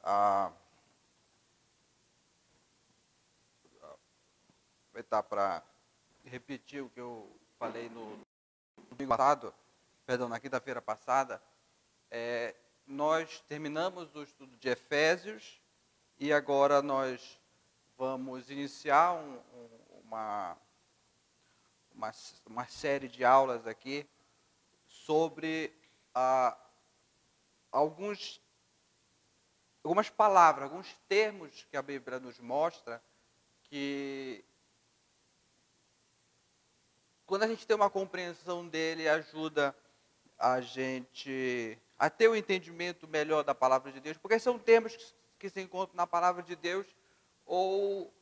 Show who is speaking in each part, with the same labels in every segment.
Speaker 1: a aproveitar para repetir o que eu falei no domingo passado, perdão, na quinta-feira passada. Nós terminamos o estudo de Efésios e agora nós vamos iniciar uma série de aulas aqui sobre algumas palavras, alguns termos que a Bíblia nos mostra que, quando a gente tem uma compreensão dele, ajuda a gente a ter um entendimento melhor da palavra de Deus, porque são termos que se encontram na palavra de Deus ou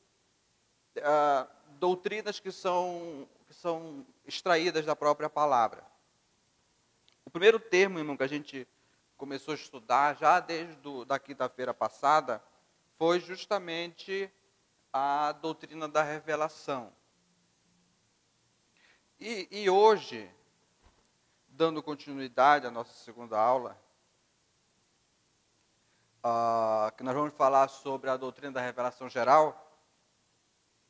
Speaker 1: doutrinas que são extraídas da própria palavra. O primeiro termo, irmão, que a gente começou a estudar já desde da quinta-feira passada foi justamente a doutrina da revelação. E hoje, dando continuidade à nossa segunda aula, que nós vamos falar sobre a doutrina da revelação geral,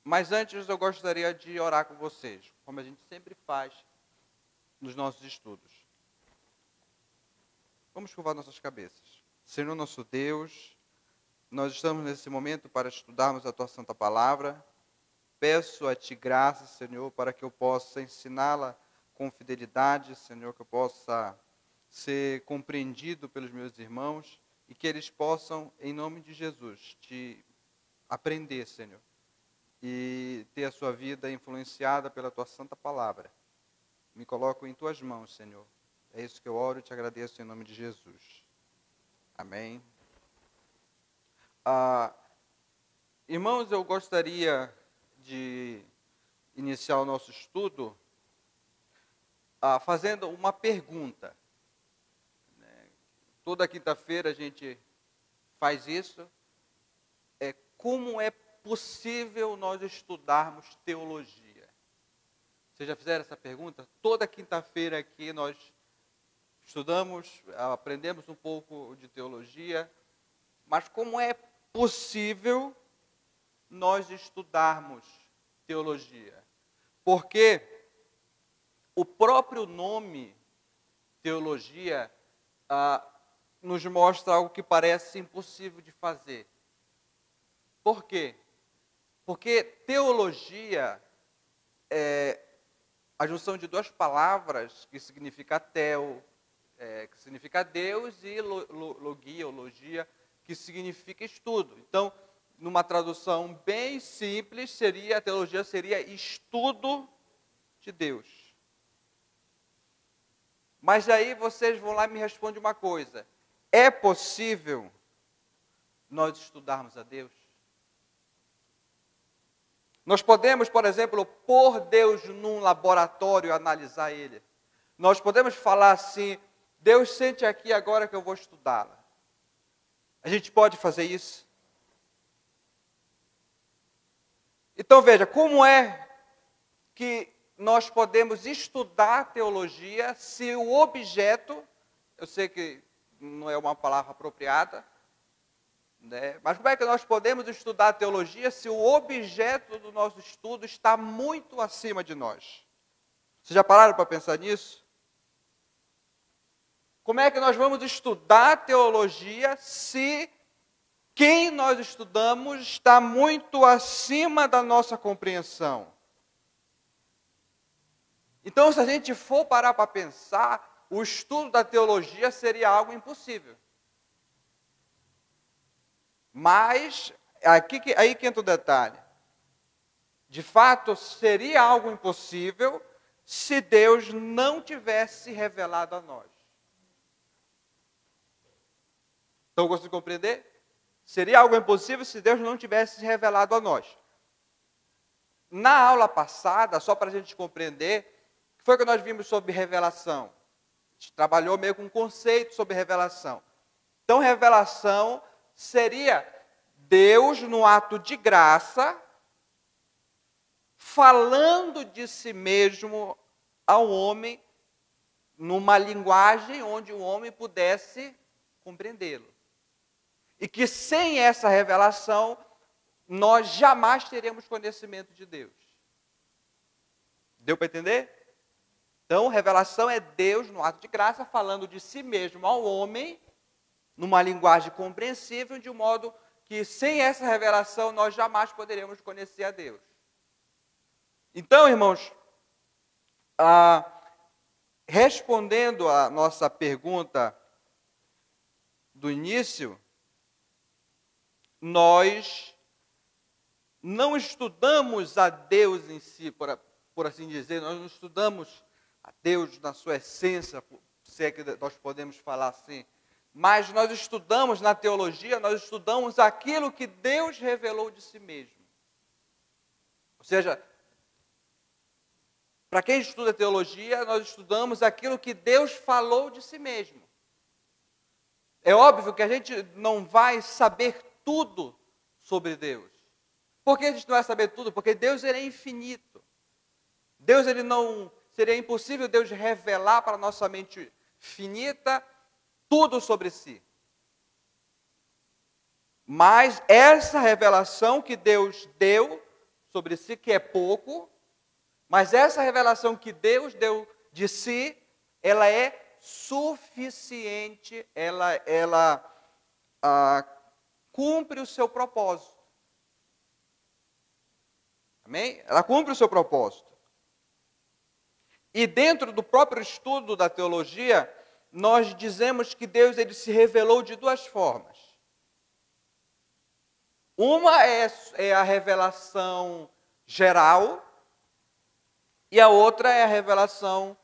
Speaker 1: mas antes eu gostaria de orar com vocês, como a gente sempre faz nos nossos estudos. Vamos curvar nossas cabeças. Senhor nosso Deus, nós estamos nesse momento para estudarmos a Tua Santa Palavra. Peço a Ti graça, Senhor, para que eu possa ensiná-la com fidelidade, Senhor, que eu possa ser compreendido pelos meus irmãos e que eles possam, em nome de Jesus, Te aprender, Senhor, e ter a sua vida influenciada pela Tua Santa Palavra. Me coloco em Tuas mãos, Senhor. É isso que eu oro e Te agradeço em nome de Jesus. Amém. Irmãos, eu gostaria de iniciar o nosso estudo fazendo uma pergunta. Toda quinta-feira a gente faz isso. Como é possível nós estudarmos teologia? Vocês já fizeram essa pergunta? Toda quinta-feira aqui nós estudamos, aprendemos um pouco de teologia, mas como é possível nós estudarmos teologia? Porque o próprio nome teologia nos mostra algo que parece impossível de fazer. Por quê? Porque teologia é a junção de duas palavras que significa teo, que significa Deus, e logia, que significa estudo. Então, numa tradução bem simples, a teologia seria estudo de Deus. Mas aí vocês vão lá e me respondem uma coisa: é possível nós estudarmos a Deus? Nós podemos, por exemplo, pôr Deus num laboratório e analisar Ele. Nós podemos falar assim: Deus, sente aqui agora que eu vou estudá-la. A gente pode fazer isso? Então veja, como é que nós podemos estudar teologia se o objeto, eu sei que não é uma palavra apropriada, né? Mas como é que nós podemos estudar teologia se o objeto do nosso estudo está muito acima de nós? Vocês já pararam para pensar nisso? Como é que nós vamos estudar teologia se quem nós estudamos está muito acima da nossa compreensão? Então, se a gente for parar para pensar, o estudo da teologia seria algo impossível. Mas, aí que entra o detalhe. De fato, seria algo impossível se Deus não tivesse revelado a nós. Então, consegue compreender? Seria algo impossível se Deus não tivesse revelado a nós. Na aula passada, só para a gente compreender, o que foi que nós vimos sobre revelação? A gente trabalhou meio com um conceito sobre revelação. Então, revelação seria Deus, no ato de graça, falando de si mesmo ao homem, numa linguagem onde o homem pudesse compreendê-lo. E que sem essa revelação, nós jamais teremos conhecimento de Deus. Deu para entender? Então, revelação é Deus, no ato de graça, falando de si mesmo ao homem, numa linguagem compreensível, de um modo que sem essa revelação nós jamais poderemos conhecer a Deus. Então, irmãos, respondendo à nossa pergunta do início, nós não estudamos a Deus em si, por assim dizer, nós não estudamos a Deus na sua essência, se é que nós podemos falar assim, mas nós estudamos na teologia, nós estudamos aquilo que Deus revelou de si mesmo. Ou seja, para quem estuda teologia, nós estudamos aquilo que Deus falou de si mesmo. É óbvio que a gente não vai saber tudo sobre Deus. Por que a gente não vai saber tudo? Porque Deus ele é infinito. Deus ele não... Seria impossível Deus revelar para a nossa mente finita tudo sobre si. Mas essa revelação que Deus deu sobre si, que é pouco, mas essa revelação que Deus deu de si, ela é suficiente, ela cumpre o seu propósito. Amém? Ela cumpre o seu propósito. E dentro do próprio estudo da teologia, nós dizemos que Deus ele se revelou de duas formas. Uma é a revelação geral e a outra é a revelação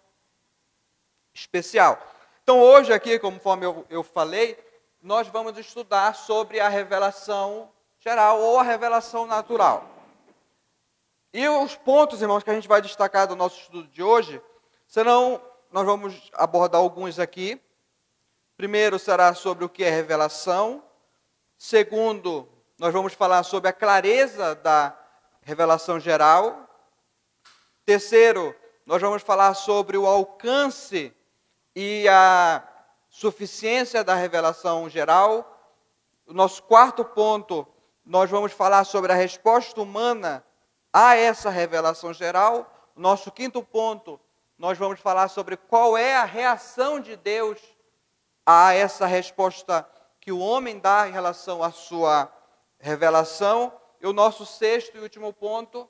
Speaker 1: especial. Então hoje aqui, conforme eu falei, nós vamos estudar sobre a revelação geral ou a revelação natural. E os pontos, irmãos, que a gente vai destacar do nosso estudo de hoje, nós vamos abordar alguns aqui. Primeiro será sobre o que é revelação. Segundo, nós vamos falar sobre a clareza da revelação geral. Terceiro, nós vamos falar sobre o alcance e a suficiência da revelação geral. O nosso quarto ponto, nós vamos falar sobre a resposta humana a essa revelação geral. O nosso quinto ponto, nós vamos falar sobre qual é a reação de Deus a essa resposta que o homem dá em relação à sua revelação. E o nosso sexto e último ponto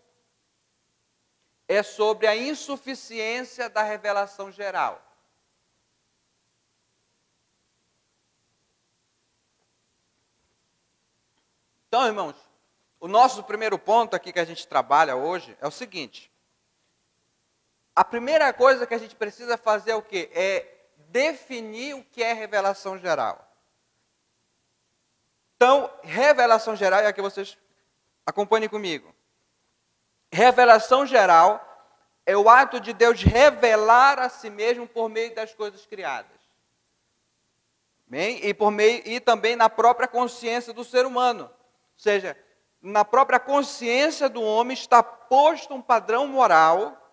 Speaker 1: é sobre a insuficiência da revelação geral. Então, irmãos, o nosso primeiro ponto aqui que a gente trabalha hoje é o seguinte. A primeira coisa que a gente precisa fazer é o quê? É definir o que é revelação geral. Então, revelação geral, é aqui vocês acompanhem comigo. Revelação geral é o ato de Deus revelar a si mesmo por meio das coisas criadas. Bem? E também na própria consciência do ser humano. Ou seja, na própria consciência do homem está posto um padrão moral.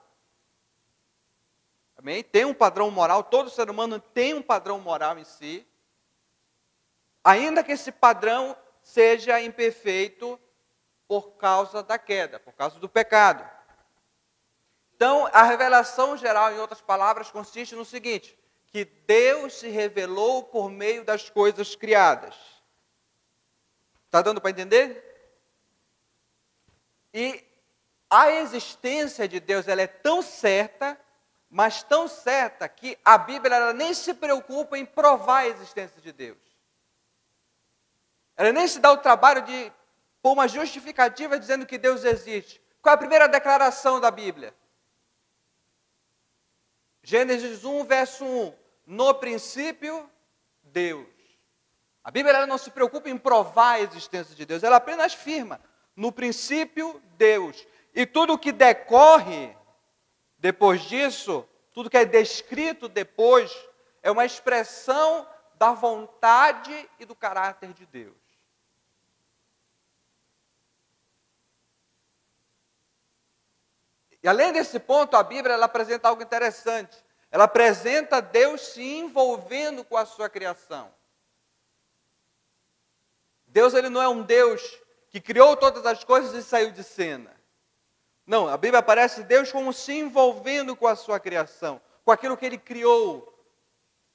Speaker 1: Amém? Tem um padrão moral, todo ser humano tem um padrão moral em si. Ainda que esse padrão seja imperfeito por causa da queda, por causa do pecado. Então, a revelação geral, em outras palavras, consiste no seguinte: que Deus se revelou por meio das coisas criadas. Está dando para entender? E a existência de Deus ela é tão certa, mas tão certa, que a Bíblia ela nem se preocupa em provar a existência de Deus. Ela nem se dá o trabalho de pôr uma justificativa dizendo que Deus existe. Qual é a primeira declaração da Bíblia? Gênesis 1, verso 1. No princípio, Deus. A Bíblia ela não se preocupa em provar a existência de Deus. Ela apenas afirma. No princípio, Deus. E tudo que decorre depois disso, tudo que é descrito depois, é uma expressão da vontade e do caráter de Deus. E além desse ponto, a Bíblia ela apresenta algo interessante. Ela apresenta Deus se envolvendo com a sua criação. Deus ele não é um Deus que criou todas as coisas e saiu de cena. Não, a Bíblia aparece Deus como se envolvendo com a sua criação, com aquilo que ele criou.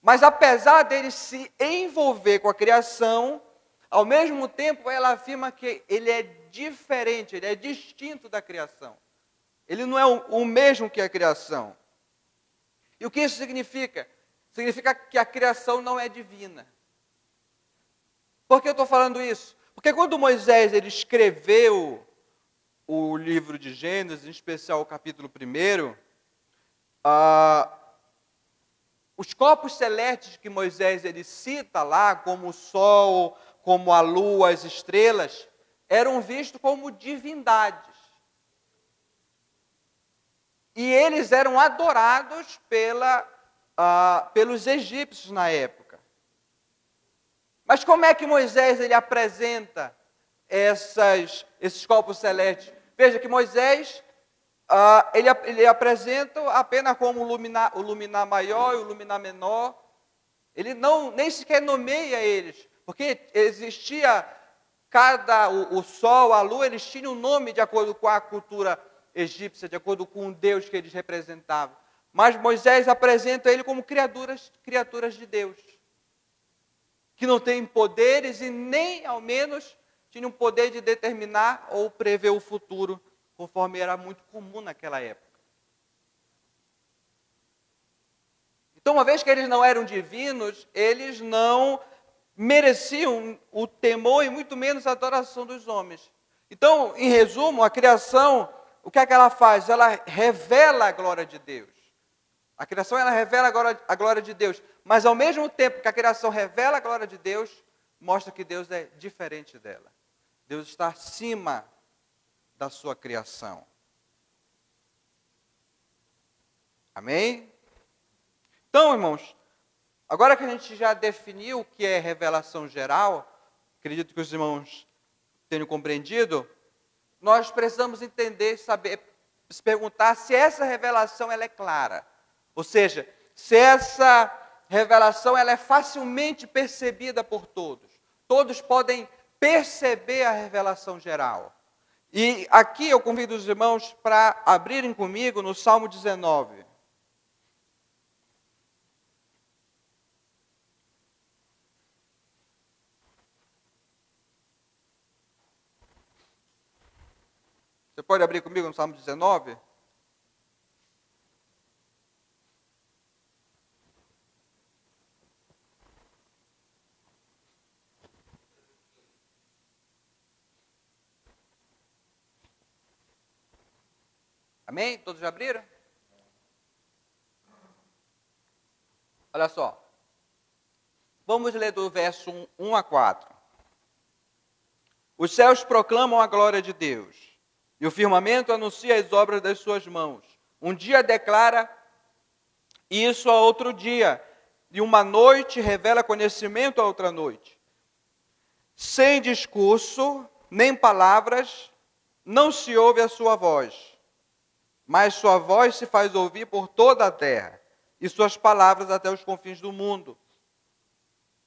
Speaker 1: Mas apesar dele se envolver com a criação, ao mesmo tempo ela afirma que ele é diferente, ele é distinto da criação. Ele não é o mesmo que a criação. E o que isso significa? Significa que a criação não é divina. Por que eu estou falando isso? Porque quando Moisés ele escreveu o livro de Gênesis, em especial o capítulo 1, os corpos celestes que Moisés ele cita lá, como o sol, como a lua, as estrelas, eram vistos como divindades. E eles eram adorados pelos egípcios na época. Mas como é que Moisés ele apresenta esses corpos celestes? Veja que Moisés ele apresenta apenas como o luminar maior e o luminar menor. Ele nem sequer nomeia eles, porque existia o sol, a lua, eles tinham um nome de acordo com a cultura egípcia, de acordo com o Deus que eles representavam. Mas Moisés apresenta ele como criaturas de Deus, que não têm poderes e nem, ao menos, tinham poder de determinar ou prever o futuro, conforme era muito comum naquela época. Então, uma vez que eles não eram divinos, eles não mereciam o temor e muito menos a adoração dos homens. Então, em resumo, a criação, o que é que ela faz? Ela revela a glória de Deus. A criação, ela revela a glória de Deus. Mas, ao mesmo tempo que a criação revela a glória de Deus, mostra que Deus é diferente dela. Deus está acima da sua criação. Amém? Então, irmãos, agora que a gente já definiu o que é revelação geral, acredito que os irmãos tenham compreendido, nós precisamos entender, saber, se perguntar se essa revelação ela é clara. Ou seja, se essa revelação ela é facilmente percebida por todos. Todos podem perceber a revelação geral. E aqui eu convido os irmãos para abrirem comigo no Salmo 19. Você pode abrir comigo no Salmo 19? Amém? Todos já abriram? Olha só. Vamos ler do verso 1 a 4. Os céus proclamam a glória de Deus, e o firmamento anuncia as obras das suas mãos. Um dia declara isso a outro dia, e uma noite revela conhecimento a outra noite. Sem discurso, nem palavras, não se ouve a sua voz, mas sua voz se faz ouvir por toda a terra, e suas palavras até os confins do mundo.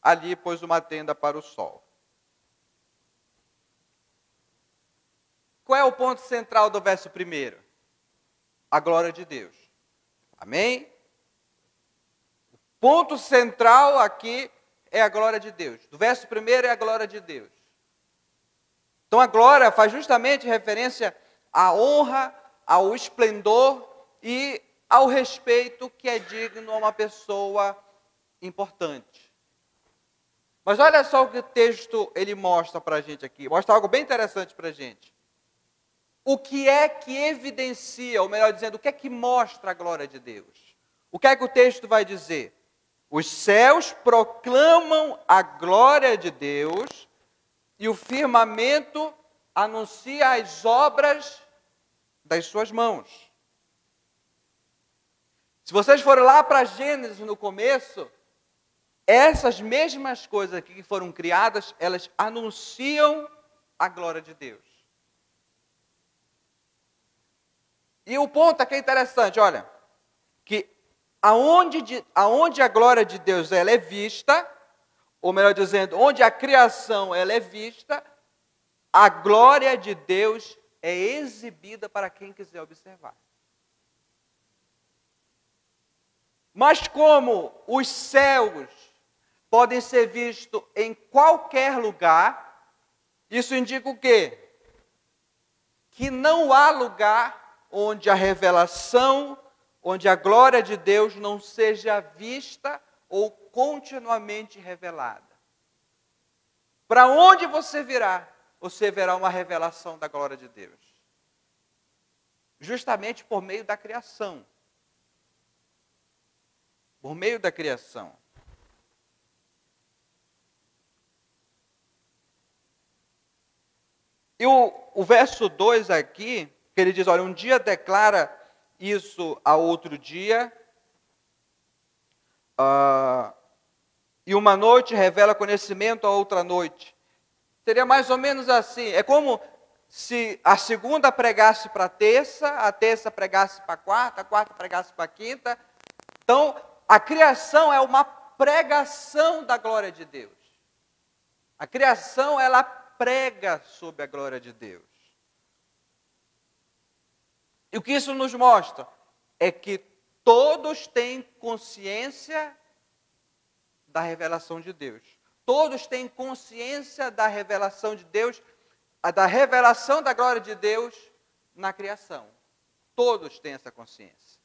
Speaker 1: Ali pôs uma tenda para o sol. Qual é o ponto central do verso 1? A glória de Deus. Amém? O ponto central aqui é a glória de Deus. Do verso 1 é a glória de Deus. Então a glória faz justamente referência à honra, ao esplendor e ao respeito que é digno a uma pessoa importante. Mas olha só o que o texto ele mostra para a gente aqui. Mostra algo bem interessante para a gente. O que é que evidencia, ou melhor dizendo, o que é que mostra a glória de Deus? O que é que o texto vai dizer? Os céus proclamam a glória de Deus e o firmamento anuncia as obras das suas mãos. Se vocês forem lá para Gênesis no começo, essas mesmas coisas aqui que foram criadas, elas anunciam a glória de Deus. E o ponto aqui é interessante, olha, que aonde a glória de Deus ela é vista, ou melhor dizendo, onde a criação ela é vista, a glória de Deus é exibida para quem quiser observar. Mas como os céus podem ser vistos em qualquer lugar, isso indica o quê? Que não há lugar onde a revelação, onde a glória de Deus não seja vista ou continuamente revelada. Para onde você virá, você verá uma revelação da glória de Deus. Justamente por meio da criação. Por meio da criação. E o verso 2 aqui, que ele diz, olha, um dia declara isso a outro dia, e uma noite revela conhecimento a outra noite. Seria mais ou menos assim, é como se a segunda pregasse para a terça pregasse para a quarta pregasse para a quinta. Então, a criação é uma pregação da glória de Deus. A criação, ela prega sobre a glória de Deus. E o que isso nos mostra? É que todos têm consciência da revelação de Deus. Todos têm consciência da revelação de Deus, da revelação da glória de Deus na criação. Todos têm essa consciência.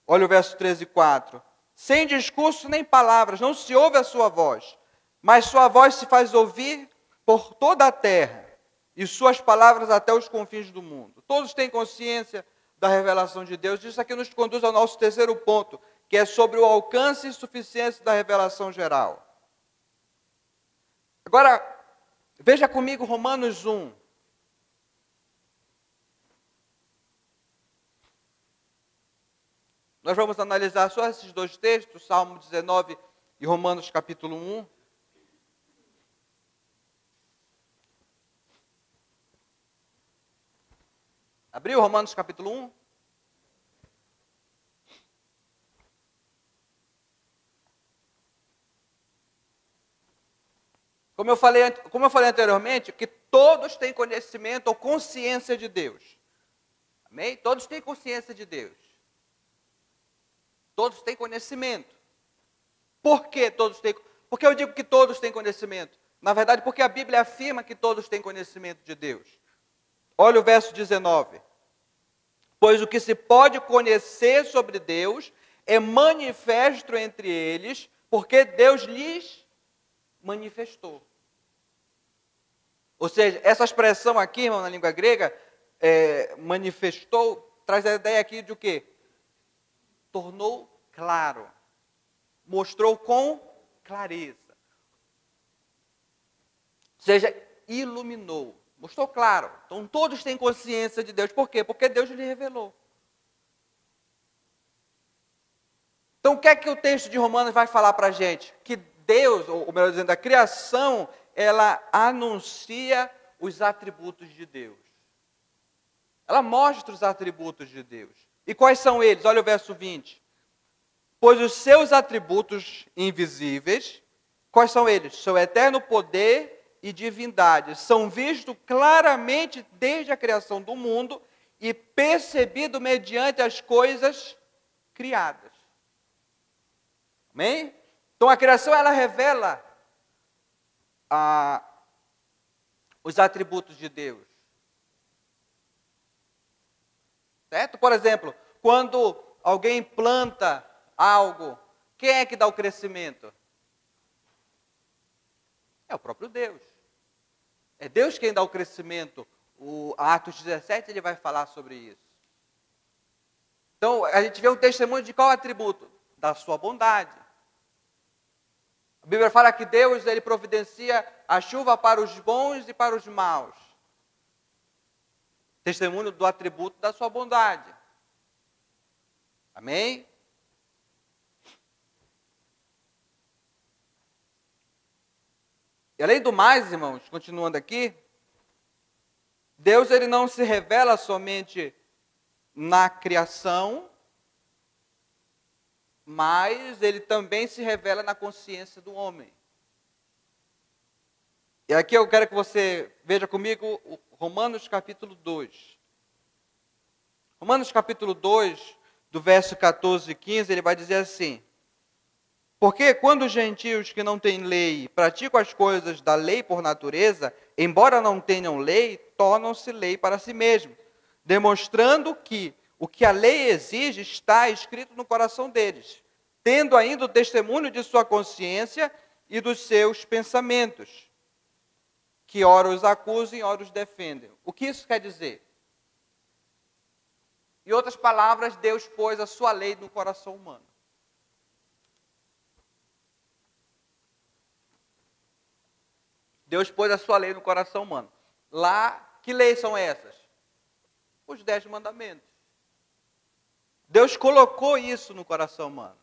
Speaker 1: Olha o verso 13 e 4. Sem discurso nem palavras, não se ouve a sua voz, mas sua voz se faz ouvir por toda a terra, e suas palavras até os confins do mundo. Todos têm consciência da revelação de Deus. Isso aqui nos conduz ao nosso terceiro ponto, que é sobre o alcance e suficiência da revelação geral. Agora, veja comigo Romanos 1. Nós vamos analisar só esses dois textos, Salmo 19 e Romanos capítulo 1. Abriu Romanos capítulo 1? Como eu falei anteriormente, que todos têm conhecimento ou consciência de Deus. Amém? Todos têm consciência de Deus. Todos têm conhecimento. Por que todos têm? Porque eu digo que todos têm conhecimento. Na verdade, porque a Bíblia afirma que todos têm conhecimento de Deus. Olha o verso 19. Pois o que se pode conhecer sobre Deus é manifesto entre eles, porque Deus lhes manifestou. Ou seja, essa expressão aqui, irmão, na língua grega, manifestou, traz a ideia aqui de o quê? Tornou claro. Mostrou com clareza. Ou seja, iluminou. Mostrou claro. Então todos têm consciência de Deus. Por quê? Porque Deus lhe revelou. Então o que é que o texto de Romanos vai falar para a gente? Que Deus, ou melhor dizendo, a criação, ela anuncia os atributos de Deus. Ela mostra os atributos de Deus. E quais são eles? Olha o verso 20. Pois os seus atributos invisíveis, quais são eles? Seu eterno poder e divindade são vistos claramente desde a criação do mundo e percebido mediante as coisas criadas. Amém? Então a criação, ela revela os atributos de Deus. Certo? Por exemplo, quando alguém planta algo, quem é que dá o crescimento? É o próprio Deus. É Deus quem dá o crescimento. O Atos 17, ele vai falar sobre isso. Então, a gente vê um testemunho de qual atributo? Da sua bondade. A Bíblia fala que Deus, ele providencia a chuva para os bons e para os maus. Testemunho do atributo da sua bondade. Amém? E além do mais, irmãos, continuando aqui, Deus, ele não se revela somente na criação, mas ele também se revela na consciência do homem. E aqui eu quero que você veja comigo Romanos capítulo 2. Romanos capítulo 2, do verso 14 e 15, ele vai dizer assim: porque quando os gentios que não têm lei praticam as coisas da lei por natureza, embora não tenham lei, tornam-se lei para si mesmos, demonstrando que o que a lei exige está escrito no coração deles, tendo ainda o testemunho de sua consciência e dos seus pensamentos, que ora os acusam, ora os defendem. O que isso quer dizer? Em outras palavras, Deus pôs a sua lei no coração humano. Deus pôs a sua lei no coração humano. Lá, que leis são essas? Os 10 mandamentos. Deus colocou isso no coração humano.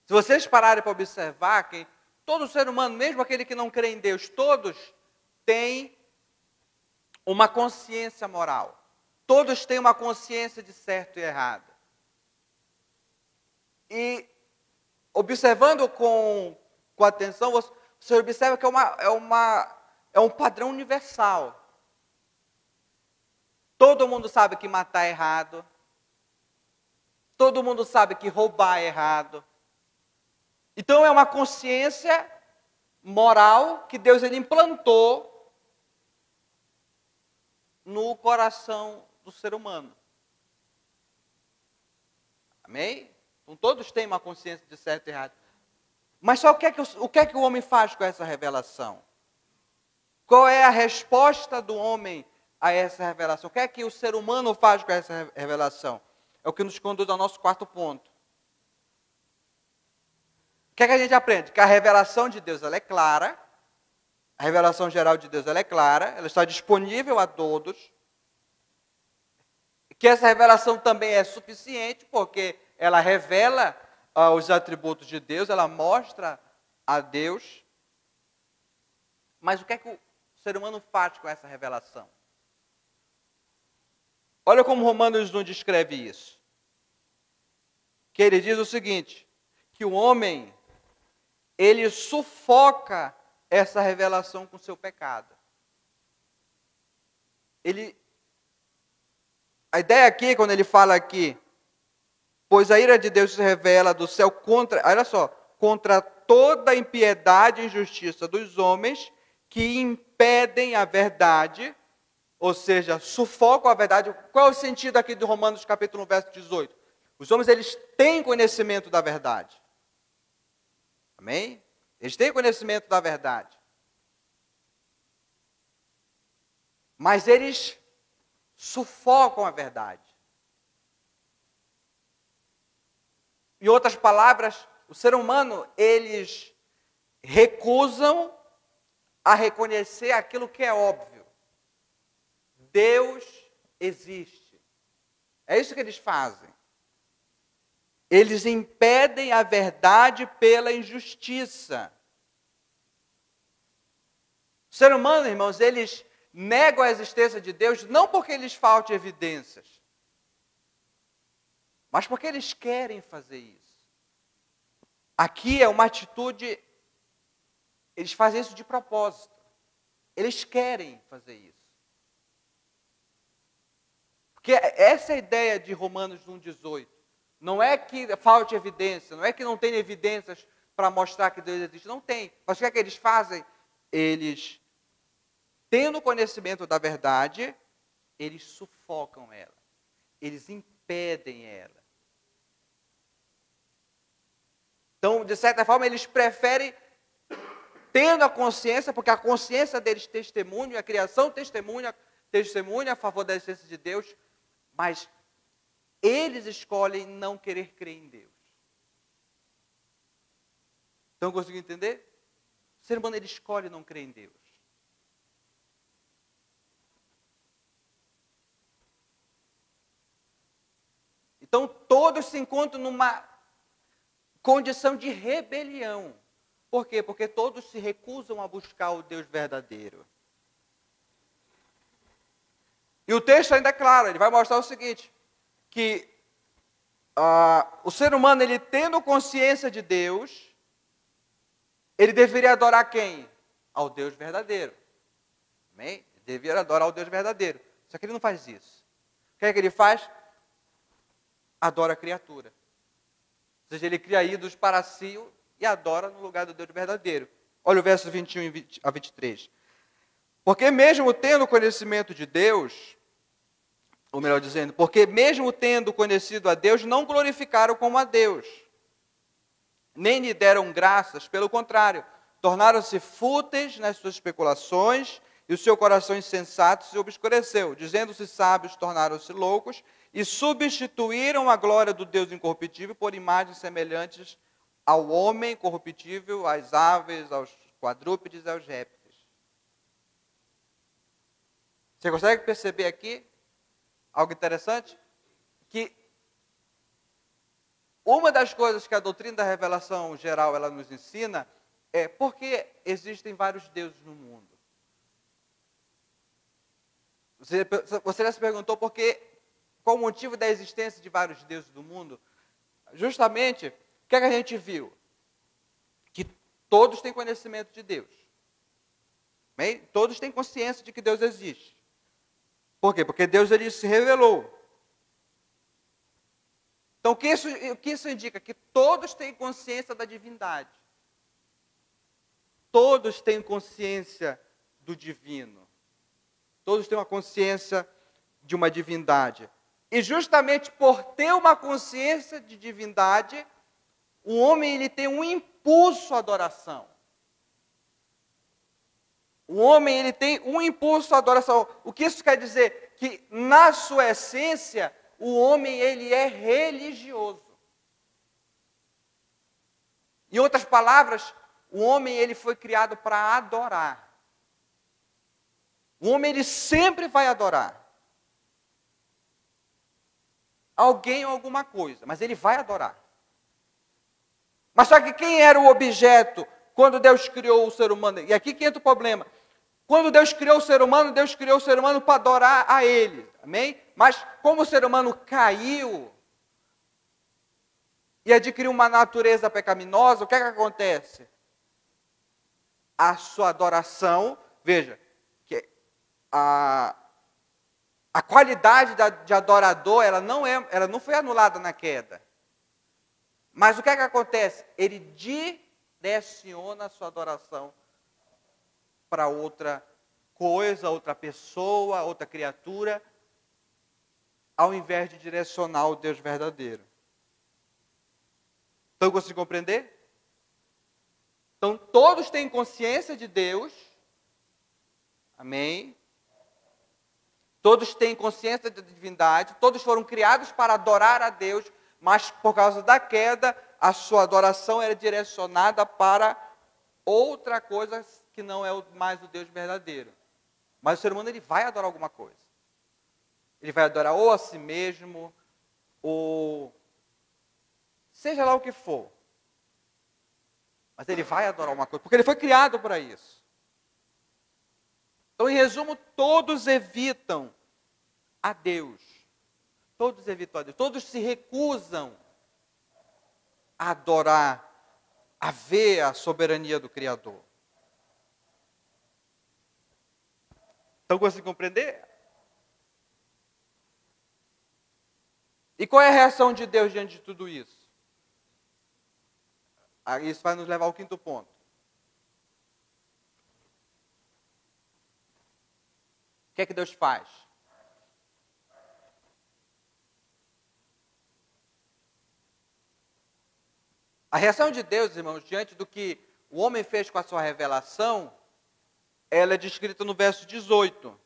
Speaker 1: Se vocês pararem para observar que todo ser humano, mesmo aquele que não crê em Deus, todos têm uma consciência moral. Todos têm uma consciência de certo e errado. E observando com atenção, você observa que é um padrão universal. Todo mundo sabe que matar é errado. Todo mundo sabe que roubar é errado. Então é uma consciência moral que Deus ele implantou no coração do ser humano. Amém? Então todos têm uma consciência de certo e errado. Mas só o que é que o homem faz com essa revelação? Qual é a resposta do homem a essa revelação? O que é que o ser humano faz com essa revelação? É o que nos conduz ao nosso quarto ponto. O que é que a gente aprende? Que a revelação de Deus ela é clara, a revelação geral de Deus ela é clara, ela está disponível a todos, que essa revelação também é suficiente, porque ela revela os atributos de Deus, ela mostra a Deus. Mas o que é que o ser humano faz com essa revelação? Olha como Romanos 1 descreve isso. Que ele diz o seguinte, que o homem, ele sufoca essa revelação com o seu pecado. A ideia aqui, quando ele fala aqui, pois a ira de Deus se revela do céu contra toda a impiedade e injustiça dos homens que impedem a verdade, ou seja, sufocam a verdade. Qual é o sentido aqui de Romanos capítulo 1, verso 18? Os homens, eles têm conhecimento da verdade. Amém? Eles têm conhecimento da verdade. Mas eles sufocam a verdade. Em outras palavras, o ser humano, eles recusam a reconhecer aquilo que é óbvio. Deus existe. É isso que eles fazem. Eles impedem a verdade pela injustiça. O ser humano, irmãos, eles negam a existência de Deus não porque lhes falte evidências, mas porque eles querem fazer isso. Aqui é uma atitude, eles fazem isso de propósito. Eles querem fazer isso. Porque essa é a ideia de Romanos 1,18. Não é que falte evidência, não é que não tenha evidências para mostrar que Deus existe. Não tem. Mas o que é que eles fazem? Eles, tendo conhecimento da verdade, eles sufocam ela. Eles impedem ela. Então, de certa forma, eles preferem, tendo a consciência, porque a consciência deles testemunha, a criação testemunha a favor da existência de Deus, mas eles escolhem não querer crer em Deus. Estão conseguindo entender? O ser humano, ele escolhe não crer em Deus. Então, todos se encontram numa condição de rebelião. Por quê? Porque todos se recusam a buscar o Deus verdadeiro. E o texto ainda é claro, ele vai mostrar o seguinte, que o ser humano, ele tendo consciência de Deus, ele deveria adorar quem? Ao Deus verdadeiro. Amém? Ele deveria adorar ao Deus verdadeiro. Só que ele não faz isso. O que é que ele faz? Adora a criatura. Ou seja, ele cria ídolos para si e adora no lugar do Deus verdadeiro. Olha o verso 21 a 23. Porque mesmo tendo conhecimento de Deus, ou melhor dizendo, porque mesmo tendo conhecido a Deus, não glorificaram como a Deus, nem lhe deram graças, pelo contrário, tornaram-se fúteis nas suas especulações, e o seu coração insensato se obscureceu. Dizendo-se sábios, tornaram-se loucos, e substituíram a glória do Deus incorruptível por imagens semelhantes ao homem corruptível, às aves, aos quadrúpedes e aos répteis. Você consegue perceber aqui algo interessante? Que uma das coisas que a doutrina da revelação geral ela nos ensina é por que existem vários deuses no mundo. Você já se perguntou qual o motivo da existência de vários deuses no mundo? Justamente, o que é que a gente viu? Que todos têm conhecimento de Deus. Bem? Todos têm consciência de que Deus existe. Por quê? Porque Deus ele se revelou. Então, o que isso indica? Que todos têm consciência da divindade. Todos têm consciência do divino. Todos têm uma consciência de uma divindade. E justamente por ter uma consciência de divindade, o homem ele tem um impulso à adoração. O homem ele tem um impulso à adoração. O que isso quer dizer? Que na sua essência, o homem ele é religioso. Em outras palavras, o homem ele foi criado para adorar. O homem ele sempre vai adorar alguém ou alguma coisa, mas ele vai adorar. Mas só que quem era o objeto quando Deus criou o ser humano? E aqui que entra o problema. Quando Deus criou o ser humano para adorar a Ele. Amém? Mas como o ser humano caiu e adquiriu uma natureza pecaminosa, o que é que acontece? A sua adoração, veja, que a qualidade de adorador, ela não foi anulada na queda. Mas o que é que acontece? Ele direciona a sua adoração para outra coisa, outra pessoa, outra criatura, ao invés de direcionar ao Deus verdadeiro. Então, consegue compreender? Então, todos têm consciência de Deus. Amém? Todos têm consciência da divindade. Todos foram criados para adorar a Deus. Mas, por causa da queda, a sua adoração era direcionada para outra coisa que não é mais o Deus verdadeiro. Mas o ser humano ele vai adorar alguma coisa. Ele vai adorar ou a si mesmo, ou seja lá o que for. Mas ele vai adorar uma coisa, porque ele foi criado para isso. Então, em resumo, todos evitam a Deus. Todos evitam a Deus. Todos se recusam a adorar, a ver a soberania do Criador. Então, consegue compreender? E qual é a reação de Deus diante de tudo isso? Isso vai nos levar ao quinto ponto. O que é que Deus faz? A reação de Deus, irmãos, diante do que o homem fez com a sua revelação, ela é descrita no verso 18. O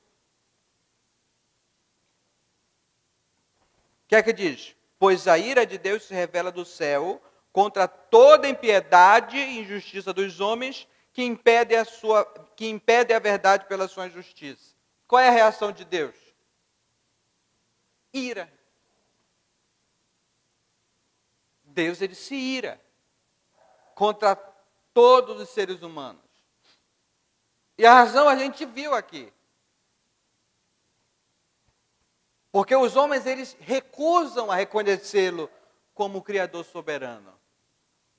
Speaker 1: que é que diz? Pois a ira de Deus se revela do céu contra toda impiedade e injustiça dos homens que impede a verdade pela sua injustiça. Qual é a reação de Deus? Ira. Deus ele se ira contra todos os seres humanos. E a razão a gente viu aqui. Porque os homens eles recusam a reconhecê-lo como o Criador soberano.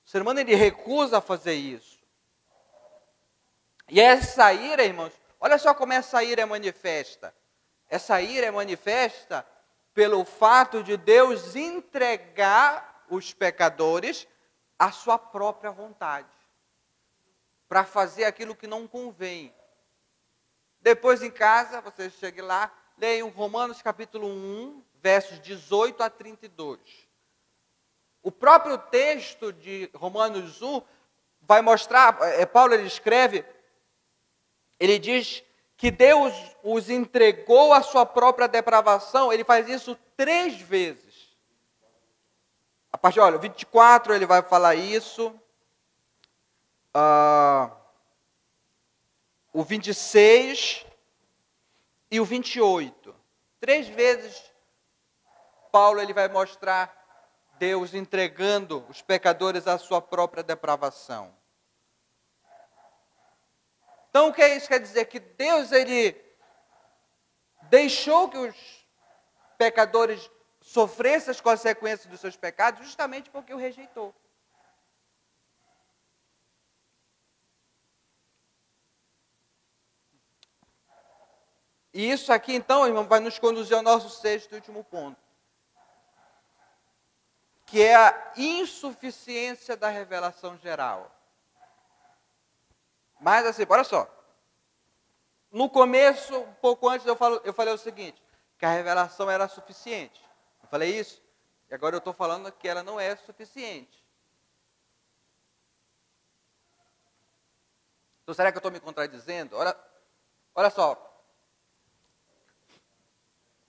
Speaker 1: O ser humano ele recusa a fazer isso. E essa ira, irmãos, olha só como essa ira é manifesta. Essa ira é manifesta pelo fato de Deus entregar os pecadores à sua própria vontade, para fazer aquilo que não convém. Depois em casa, vocês cheguem lá, leiam Romanos capítulo 1, versos 18 a 32. O próprio texto de Romanos 1 vai mostrar, Paulo ele escreve, ele diz que Deus os entregou à sua própria depravação, ele faz isso 3 vezes. A partir, olha, 24 ele vai falar isso, o 26 e o 28. 3 vezes Paulo ele vai mostrar Deus entregando os pecadores à sua própria depravação. Então, o que isso quer dizer? Que Deus, ele deixou que os pecadores sofressem as consequências dos seus pecados justamente porque o rejeitou. E isso aqui, então, irmão, vai nos conduzir ao nosso 6º e último ponto, que é a insuficiência da revelação geral. Mas assim, olha só. No começo, um pouco antes, eu falei o seguinte, que a revelação era suficiente. Eu falei isso, e agora eu estou falando que ela não é suficiente. Então, será que eu estou me contradizendo? Olha só.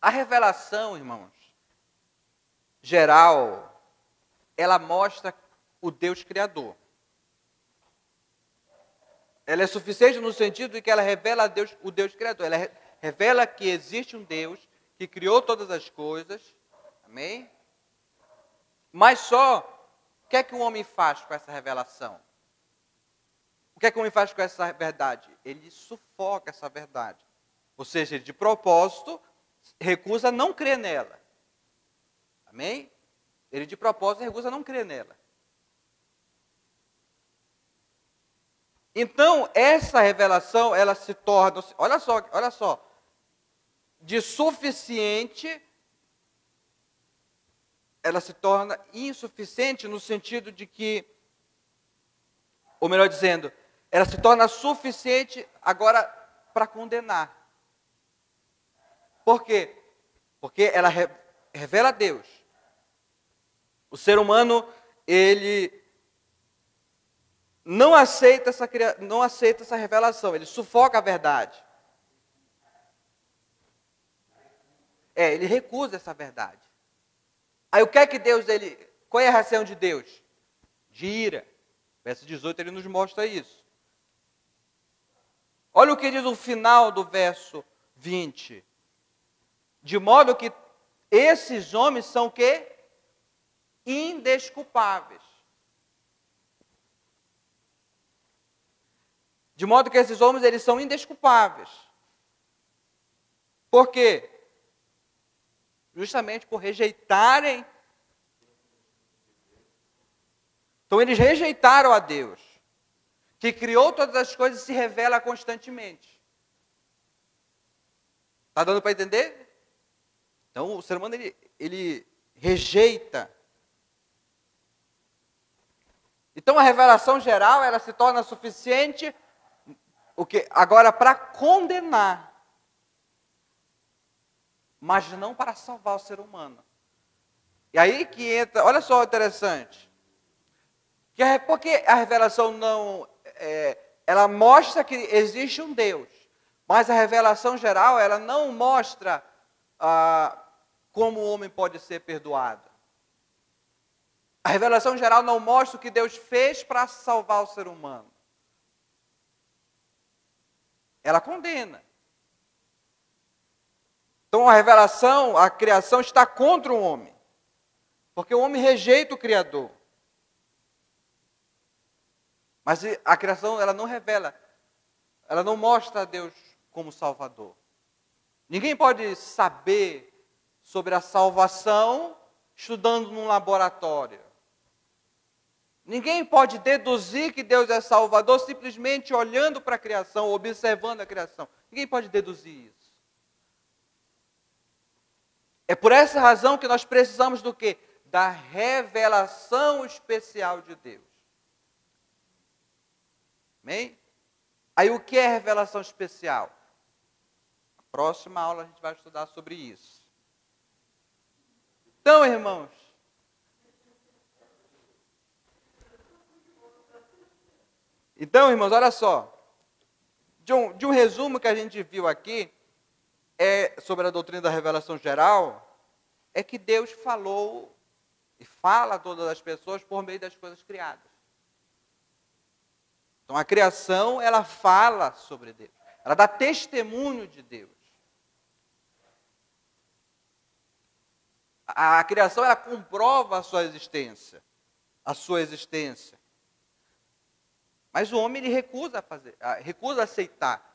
Speaker 1: A revelação, irmãos, geral, ela mostra o Deus Criador. Ela é suficiente no sentido de que ela revela a Deus, o Deus Criador. Ela revela que existe um Deus que criou todas as coisas. Amém? Mas só, o que é que o homem faz com essa revelação? O que é que o homem faz com essa verdade? Ele sufoca essa verdade. Ou seja, ele de propósito recusa não crer nela. Amém? Ele de propósito recusa não crer nela. Então, essa revelação, ela se torna, olha só, de suficiente, ela se torna insuficiente no sentido de que, ou melhor dizendo, ela se torna suficiente agora para condenar. Por quê? Porque ela revela a Deus. O ser humano, ele não aceita essa revelação, ele sufoca a verdade. Ele recusa essa verdade. Aí o que é que Deus, qual é a reação de Deus? De ira. Verso 18 ele nos mostra isso. Olha o que diz o final do verso 20. De modo que esses homens são o quê? Indesculpáveis. De modo que esses homens, eles são indesculpáveis. Por quê? Justamente por rejeitarem. Então, eles rejeitaram a Deus, que criou todas as coisas e se revela constantemente. Está dando para entender? Então, o ser humano, ele rejeita. Então, a revelação geral, ela se torna suficiente agora para condenar, mas não para salvar o ser humano. E aí que entra, olha só interessante, porque a revelação não, ela mostra que existe um Deus, mas a revelação geral, ela não mostra como o homem pode ser perdoado. A revelação geral não mostra o que Deus fez para salvar o ser humano. Ela condena. Então a revelação, a criação está contra o homem. Porque o homem rejeita o Criador. Mas a criação, ela não revela, ela não mostra a Deus como Salvador. Ninguém pode saber sobre a salvação estudando num laboratório. Ninguém pode deduzir que Deus é Salvador simplesmente olhando para a criação, observando a criação. Ninguém pode deduzir isso. É por essa razão que nós precisamos do quê? Da revelação especial de Deus. Amém? Aí o que é revelação especial? Na próxima aula a gente vai estudar sobre isso. Então, irmãos, olha só. De um resumo que a gente viu aqui, sobre a doutrina da revelação geral, é que Deus falou e fala a todas as pessoas por meio das coisas criadas. Então a criação, ela fala sobre Deus. Ela dá testemunho de Deus. A criação, ela comprova a sua existência. Mas o homem, ele recusa aceitar.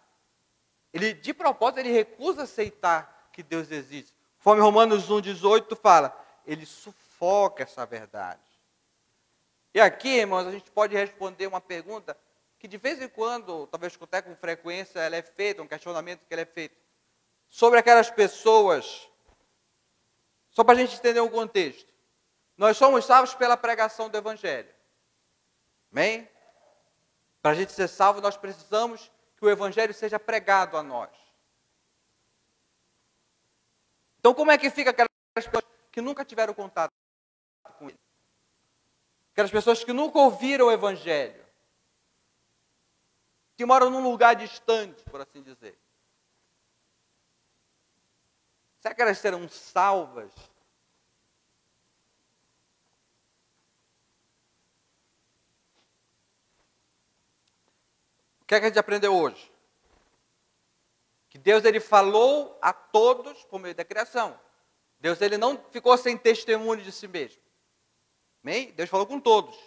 Speaker 1: De propósito, ele recusa aceitar que Deus existe. Conforme Romanos 1,18 fala, ele sufoca essa verdade. E aqui, irmãos, a gente pode responder uma pergunta que de vez em quando, talvez até com frequência, ela é feita, um questionamento que ela é feito. Sobre aquelas pessoas, só para a gente entender o contexto. Nós somos salvos pela pregação do Evangelho. Amém? Para a gente ser salvo, nós precisamos que o Evangelho seja pregado a nós. Então, como é que fica aquelas pessoas que nunca tiveram contato com ele? Aquelas pessoas que nunca ouviram o Evangelho. Que moram num lugar distante, por assim dizer. Será que elas serão salvas? O que é que a gente aprendeu hoje? Que Deus, ele falou a todos por meio da criação. Deus, ele não ficou sem testemunho de si mesmo. Amém? Deus falou com todos.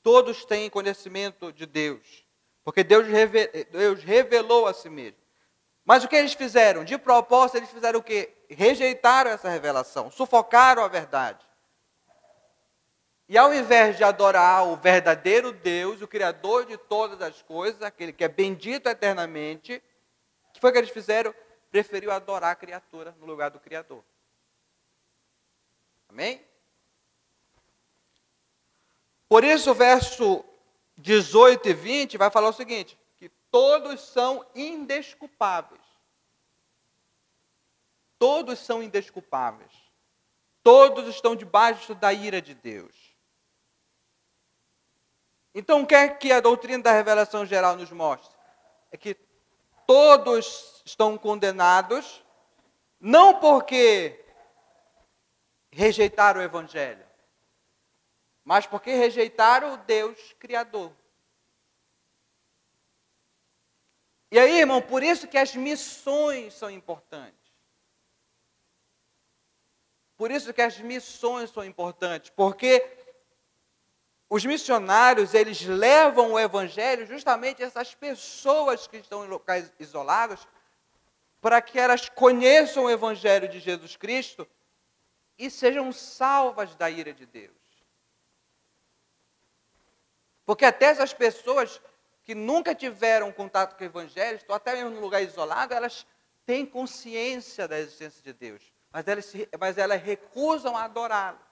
Speaker 1: Todos têm conhecimento de Deus. Porque Deus revelou a si mesmo. Mas o que eles fizeram? De propósito, eles fizeram o quê? Rejeitaram essa revelação, sufocaram a verdade. E ao invés de adorar o verdadeiro Deus, o Criador de todas as coisas, aquele que é bendito eternamente, o que foi que eles fizeram? Preferiu adorar a criatura no lugar do Criador. Amém? Por isso o verso 18 e 20 vai falar o seguinte, que todos são indesculpáveis. Todos são indesculpáveis. Todos estão debaixo da ira de Deus. Então, o que é que a doutrina da revelação geral nos mostra? É que todos estão condenados, não porque rejeitaram o Evangelho, mas porque rejeitaram o Deus Criador. E aí, irmão, por isso que as missões são importantes. Por isso que as missões são importantes, porque os missionários, eles levam o Evangelho justamente a essas pessoas que estão em locais isolados, para que elas conheçam o Evangelho de Jesus Cristo e sejam salvas da ira de Deus. Porque até essas pessoas que nunca tiveram contato com o Evangelho, estão até mesmo num lugar isolado, elas têm consciência da existência de Deus, mas elas recusam adorá-lo.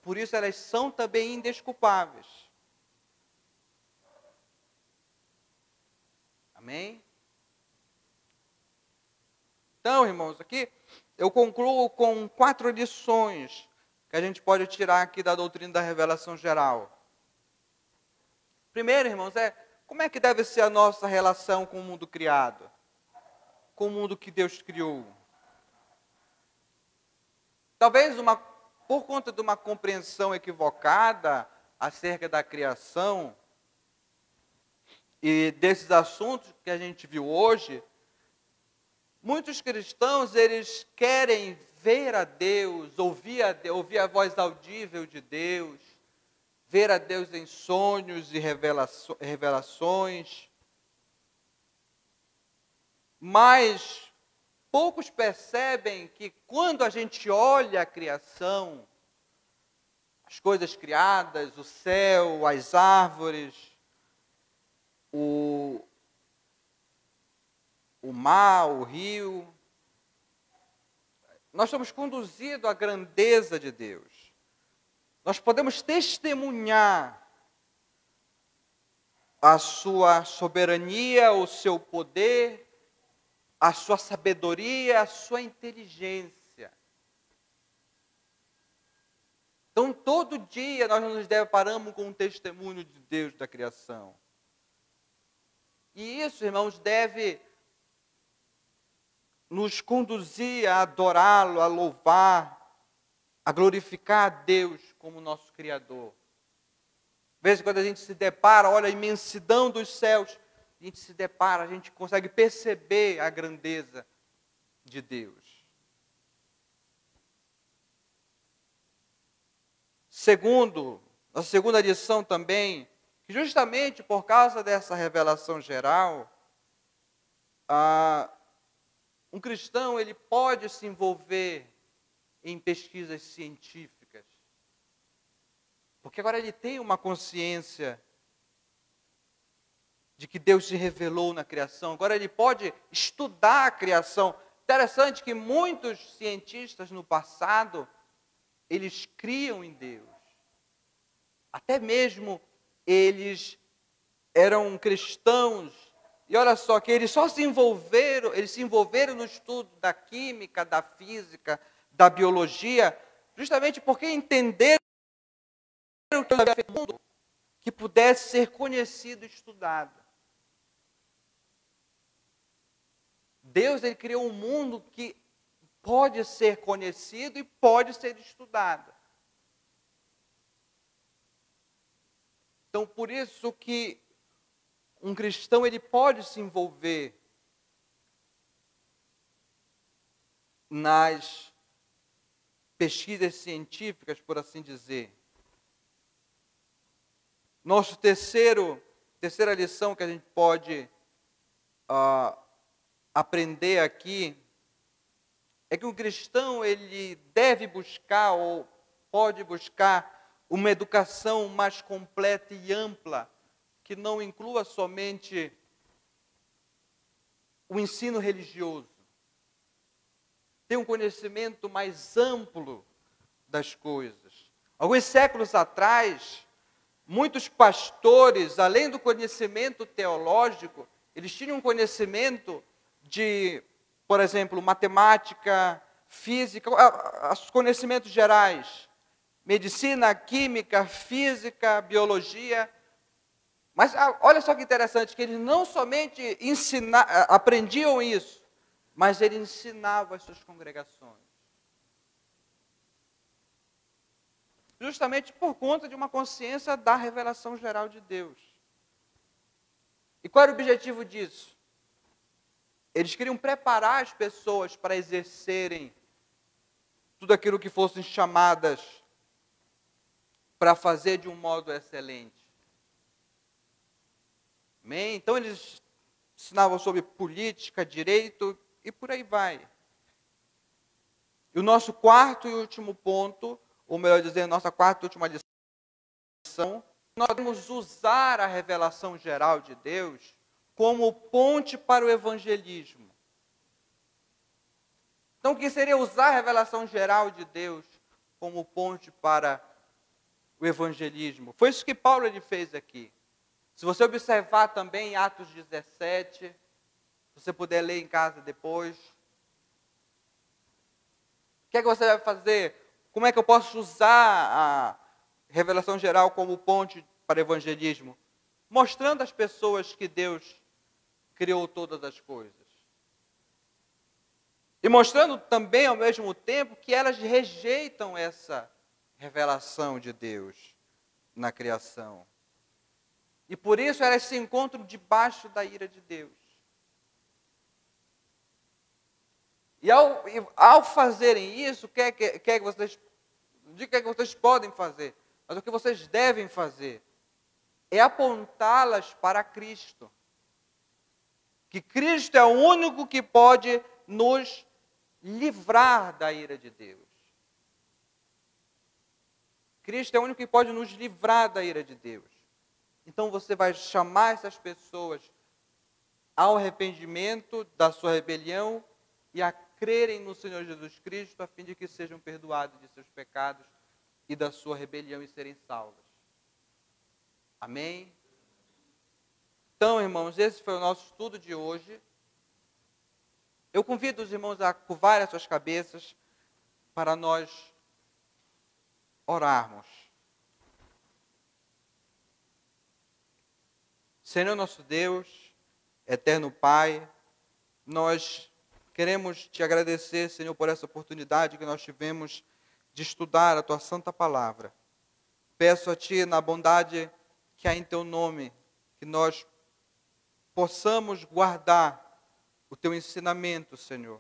Speaker 1: Por isso elas são também indesculpáveis. Amém? Então, irmãos, aqui eu concluo com 4 lições que a gente pode tirar aqui da doutrina da revelação geral. Primeiro, irmãos, como é que deve ser a nossa relação com o mundo criado? Com o mundo que Deus criou? Talvez por conta de uma compreensão equivocada acerca da criação e desses assuntos que a gente viu hoje, muitos cristãos, eles querem ver a Deus, ouvir a voz audível de Deus, ver a Deus em sonhos e revelações, mas poucos percebem que quando a gente olha a criação, as coisas criadas, o céu, as árvores, o mar, o rio. Nós somos conduzidos à grandeza de Deus. Nós podemos testemunhar a sua soberania, o seu poder, a sua sabedoria, a sua inteligência. Então, todo dia nós nos deparamos com um testemunho de Deus da criação. E isso, irmãos, deve nos conduzir a adorá-lo, a louvar, a glorificar a Deus como nosso Criador. Às vezes, quando a gente se depara, olha a imensidão dos céus, a gente se depara, a gente consegue perceber a grandeza de Deus. Segundo, a segunda lição também, que justamente por causa dessa revelação geral, um cristão ele pode se envolver em pesquisas científicas. Porque agora ele tem uma consciência de que Deus se revelou na criação. Agora ele pode estudar a criação. Interessante que muitos cientistas no passado, eles criam em Deus. Até mesmo eles eram cristãos. E olha só, que eles se envolveram no estudo da química, da física, da biologia, justamente porque entenderam que pudesse ser conhecido e estudado. Deus ele criou um mundo que pode ser conhecido e pode ser estudado. Então, por isso que um cristão ele pode se envolver nas pesquisas científicas, por assim dizer. Nossa terceira lição que a gente pode aprender aqui é que o cristão ele deve buscar ou pode buscar uma educação mais completa e ampla, que não inclua somente o ensino religioso. Ter um conhecimento mais amplo das coisas. Alguns séculos atrás, muitos pastores, além do conhecimento teológico, eles tinham um conhecimento de, por exemplo, matemática, física, os conhecimentos gerais, medicina, química, física, biologia. Mas olha só que interessante, que eles não somente aprendiam isso, mas eles ensinavam as suas congregações. Justamente por conta de uma consciência da revelação geral de Deus. E qual era o objetivo disso? Eles queriam preparar as pessoas para exercerem tudo aquilo que fossem chamadas para fazer de um modo excelente. Amém? Então eles ensinavam sobre política, direito e por aí vai. E o nosso quarto e último ponto, ou melhor dizendo, nossa quarta e última lição, nós devemos usar a revelação geral de Deus como ponte para o evangelismo. Então, o que seria usar a revelação geral de Deus como ponte para o evangelismo? Foi isso que Paulo ele fez aqui. Se você observar também em Atos 17, se você puder ler em casa depois. O que é que você vai fazer? Como é que eu posso usar a revelação geral como ponte para o evangelismo? Mostrando às pessoas que Deus criou todas as coisas. E mostrando também, ao mesmo tempo, que elas rejeitam essa revelação de Deus na criação. E por isso elas se encontram debaixo da ira de Deus. E ao fazerem isso, o que é que vocês, não digo o que é que vocês podem fazer, mas o que vocês devem fazer é apontá-las para Cristo. Que Cristo é o único que pode nos livrar da ira de Deus. Cristo é o único que pode nos livrar da ira de Deus. Então você vai chamar essas pessoas ao arrependimento da sua rebelião e a crerem no Senhor Jesus Cristo, a fim de que sejam perdoados de seus pecados e da sua rebelião e serem salvos. Amém? Então, irmãos, esse foi o nosso estudo de hoje. Eu convido os irmãos a curvarem as suas cabeças para nós orarmos. Senhor nosso Deus, eterno Pai, nós queremos te agradecer, Senhor, por essa oportunidade que nós tivemos de estudar a tua santa palavra. Peço a ti, na bondade que há em teu nome, que nós possamos guardar o teu ensinamento, Senhor,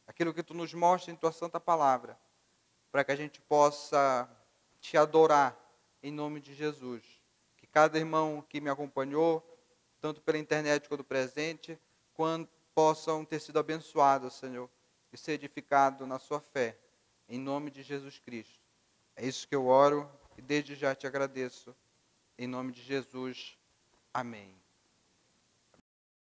Speaker 1: aquilo que tu nos mostra em tua santa palavra, para que a gente possa te adorar em nome de Jesus. Que cada irmão que me acompanhou, tanto pela internet quanto presente, quando possam ter sido abençoados, Senhor, e ser edificados na sua fé, em nome de Jesus Cristo. É isso que eu oro e desde já te agradeço, em nome de Jesus. Amém.